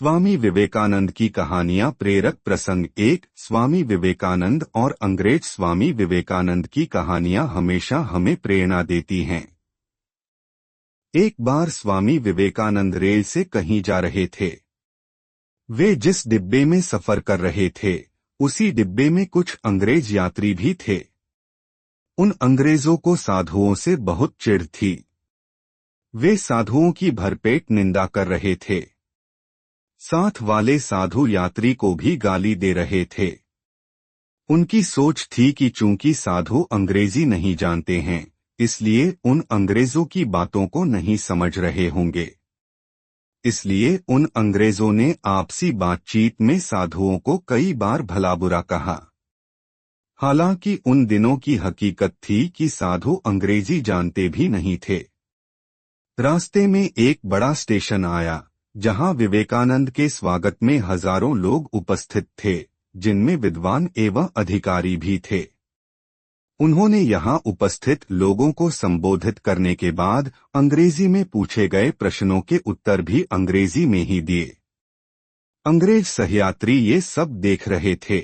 स्वामी विवेकानंद की कहानियां प्रेरक प्रसंग 1। स्वामी विवेकानंद और अंग्रेज। स्वामी विवेकानंद की कहानियां हमेशा हमें प्रेरणा देती हैं। एक बार स्वामी विवेकानंद रेल से कहीं जा रहे थे। वे जिस डिब्बे में सफर कर रहे थे उसी डिब्बे में कुछ अंग्रेज यात्री भी थे। उन अंग्रेजों को साधुओं से बहुत चिढ़ थी। वे साधुओं की भरपेट निंदा कर रहे थे। साथ वाले साधु यात्री को भी गाली दे रहे थे। उनकी सोच थी कि चूंकि साधु अंग्रेजी नहीं जानते हैं इसलिए उन अंग्रेजों की बातों को नहीं समझ रहे होंगे। इसलिए उन अंग्रेजों ने आपसी बातचीत में साधुओं को कई बार भला बुरा कहा। हालांकि उन दिनों की हकीकत थी कि साधु अंग्रेजी जानते भी नहीं थे। रास्ते में एक बड़ा स्टेशन आया जहां विवेकानंद के स्वागत में हजारों लोग उपस्थित थे, जिनमें विद्वान एवं अधिकारी भी थे। उन्होंने यहां उपस्थित लोगों को संबोधित करने के बाद अंग्रेजी में पूछे गए प्रश्नों के उत्तर भी अंग्रेजी में ही दिए। अंग्रेज सहयात्री ये सब देख रहे थे।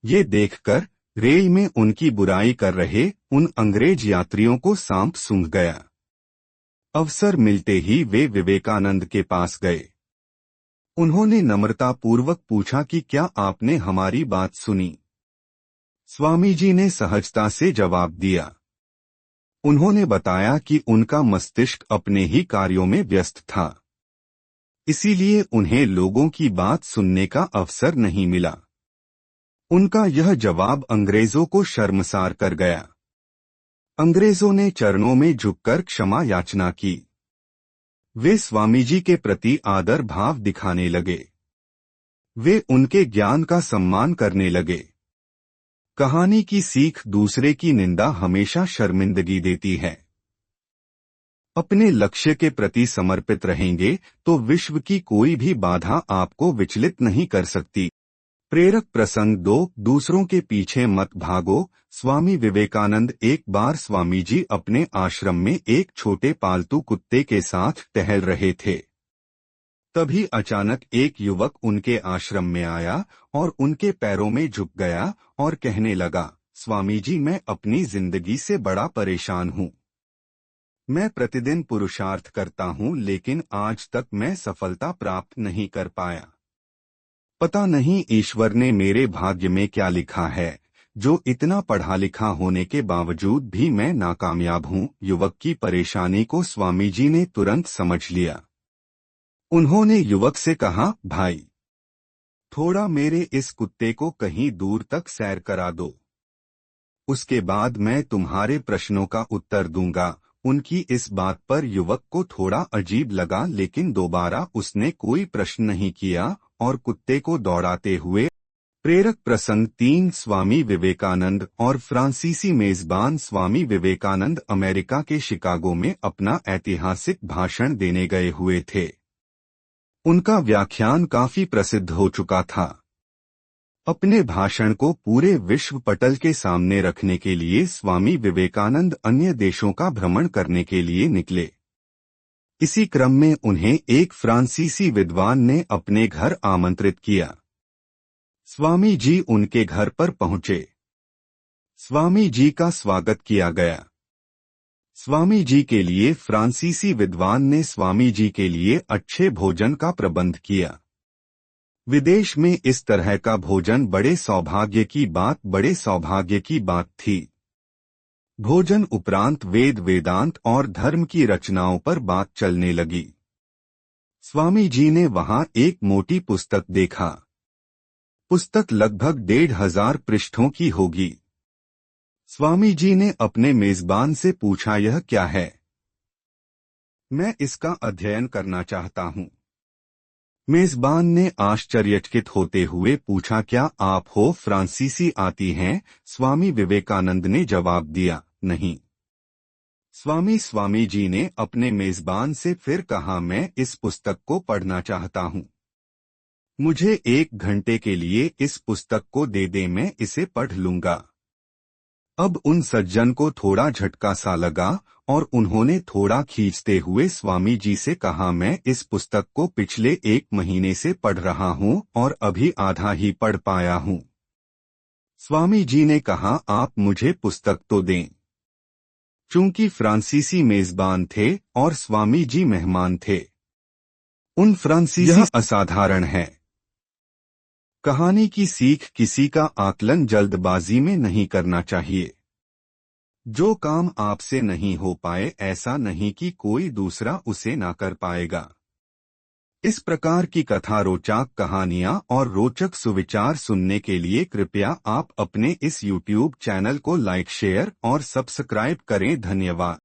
ये देखकर रेल में उनकी बुराई कर रहे उन अंग्रेज यात्रियों को सांप सूंघ गया। अवसर मिलते ही वे विवेकानंद के पास गए। उन्होंने नम्रतापूर्वक पूछा कि क्या आपने हमारी बात सुनी? स्वामी जी ने सहजता से जवाब दिया। उन्होंने बताया कि उनका मस्तिष्क अपने ही कार्यों में व्यस्त था, इसीलिए उन्हें लोगों की बात सुनने का अवसर नहीं मिला। उनका यह जवाब अंग्रेजों को शर्मसार कर गया। अंग्रेजों ने चरणों में झुककर क्षमा याचना की। वे स्वामी जी के प्रति आदर भाव दिखाने लगे। वे उनके ज्ञान का सम्मान करने लगे। कहानी की सीख दूसरे की निंदा हमेशा शर्मिंदगी देती है। अपने लक्ष्य के प्रति समर्पित रहेंगे तो विश्व की कोई भी बाधा आपको विचलित नहीं कर सकती। प्रेरक प्रसंग 2। दूसरों के पीछे मत भागो। स्वामी विवेकानंद। एक बार स्वामी जी अपने आश्रम में एक छोटे पालतू कुत्ते के साथ टहल रहे थे। तभी अचानक एक युवक उनके आश्रम में आया और उनके पैरों में झुक गया और कहने लगा, स्वामी जी, मैं अपनी जिंदगी से बड़ा परेशान हूँ। मैं प्रतिदिन पुरुषार्थ करता हूँ लेकिन आज तक मैं सफलता प्राप्त नहीं कर पाया। पता नहीं ईश्वर ने मेरे भाग्य में क्या लिखा है जो इतना पढ़ा लिखा होने के बावजूद भी मैं नाकामयाब हूँ। युवक की परेशानी को स्वामी जी ने तुरंत समझ लिया। उन्होंने युवक से कहा, भाई, थोड़ा मेरे इस कुत्ते को कहीं दूर तक सैर करा दो। उसके बाद मैं तुम्हारे प्रश्नों का उत्तर दूंगा। उनकी इस बात पर युवक को थोड़ा अजीब लगा लेकिन दोबारा उसने कोई प्रश्न नहीं किया और कुत्ते को दौड़ाते हुए। प्रेरक प्रसंग 3। स्वामी विवेकानंद और फ्रांसीसी मेजबान। स्वामी विवेकानंद अमेरिका के शिकागो में अपना ऐतिहासिक भाषण देने गए हुए थे। उनका व्याख्यान काफी प्रसिद्ध हो चुका था। अपने भाषण को पूरे विश्व पटल के सामने रखने के लिए स्वामी विवेकानंद अन्य देशों का भ्रमण करने के लिए निकले। इसी क्रम में उन्हें एक फ्रांसीसी विद्वान ने अपने घर आमंत्रित किया। स्वामी जी उनके घर पर पहुंचे। स्वामी जी का स्वागत किया गया। स्वामी जी के लिए फ्रांसीसी विद्वान ने स्वामी जी के लिए अच्छे भोजन का प्रबंध किया। विदेश में इस तरह का भोजन बड़े सौभाग्य की बात थी। भोजन उपरांत वेद वेदांत और धर्म की रचनाओं पर बात चलने लगी। स्वामी जी ने वहां एक मोटी पुस्तक देखा। पुस्तक लगभग 1500 पृष्ठों की होगी। स्वामी जी ने अपने मेजबान से पूछा, यह क्या है? मैं इसका अध्ययन करना चाहता हूँ। मेजबान ने आश्चर्यचकित होते हुए पूछा, क्या आप हो फ्रांसीसी आती हैं? स्वामी विवेकानंद ने जवाब दिया, नहीं। स्वामी जी ने अपने मेजबान से फिर कहा, मैं इस पुस्तक को पढ़ना चाहता हूँ। मुझे 1 घंटे के लिए इस पुस्तक को दे दें, मैं इसे पढ़ लूंगा। अब उन सज्जन को थोड़ा झटका सा लगा और उन्होंने थोड़ा खींचते हुए स्वामी जी से कहा, मैं इस पुस्तक को पिछले 1 महीने से पढ़ रहा हूँ और अभी आधा ही पढ़ पाया हूँ। स्वामी जी ने कहा, आप मुझे पुस्तक तो दें। चूंकि फ्रांसीसी मेजबान थे और स्वामी जी मेहमान थे, उन फ्रांसीसी यह असाधारण है। कहानी की सीख, किसी का आकलन जल्दबाजी में नहीं करना चाहिए। जो काम आपसे नहीं हो पाए, ऐसा नहीं कि कोई दूसरा उसे ना कर पाएगा। इस प्रकार की कथा, रोचक कहानियाँ और रोचक सुविचार सुनने के लिए कृपया आप अपने इस YouTube चैनल को लाइक, शेयर और सब्सक्राइब करें। धन्यवाद।